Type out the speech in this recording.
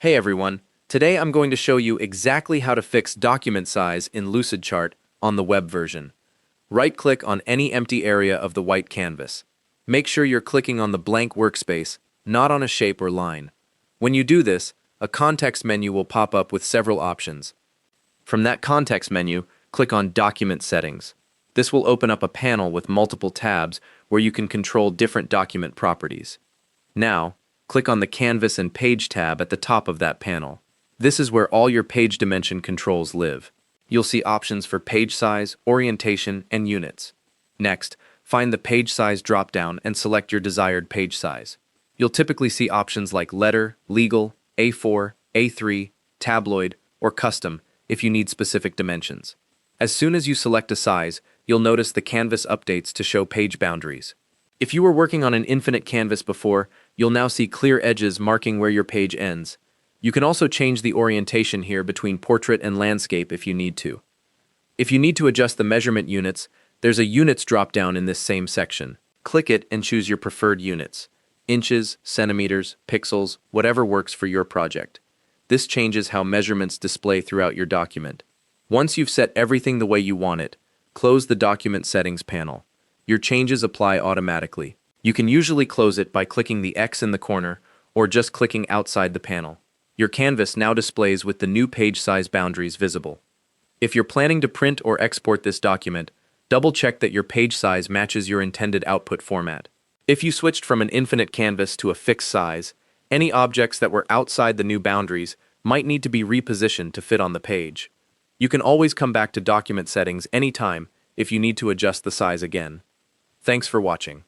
Hey everyone, today I'm going to show you exactly how to fix document size in Lucidchart on the web version. Right-click on any empty area of the white canvas. Make sure you're clicking on the blank workspace, not on a shape or line. When you do this, a context menu will pop up with several options. From that context menu, click on Document Settings. This will open up a panel with multiple tabs where you can control different document properties. Now, click on the Canvas and Page tab at the top of that panel. This is where all your page dimension controls live. You'll see options for page size, orientation, and units. Next, find the page size dropdown and select your desired page size. You'll typically see options like letter, legal, A4, A3, tabloid, or custom if you need specific dimensions. As soon as you select a size, you'll notice the canvas updates to show page boundaries. If you were working on an infinite canvas before, you'll now see clear edges marking where your page ends. You can also change the orientation here between portrait and landscape if you need to. If you need to adjust the measurement units, there's a Units drop-down in this same section. Click it and choose your preferred units: inches, centimeters, pixels, whatever works for your project. This changes how measurements display throughout your document. Once you've set everything the way you want it, close the Document Settings panel. Your changes apply automatically. You can usually close it by clicking the X in the corner or just clicking outside the panel. Your canvas now displays with the new page size boundaries visible. If you're planning to print or export this document, double-check that your page size matches your intended output format. If you switched from an infinite canvas to a fixed size, any objects that were outside the new boundaries might need to be repositioned to fit on the page. You can always come back to document settings anytime if you need to adjust the size again. Thanks for watching.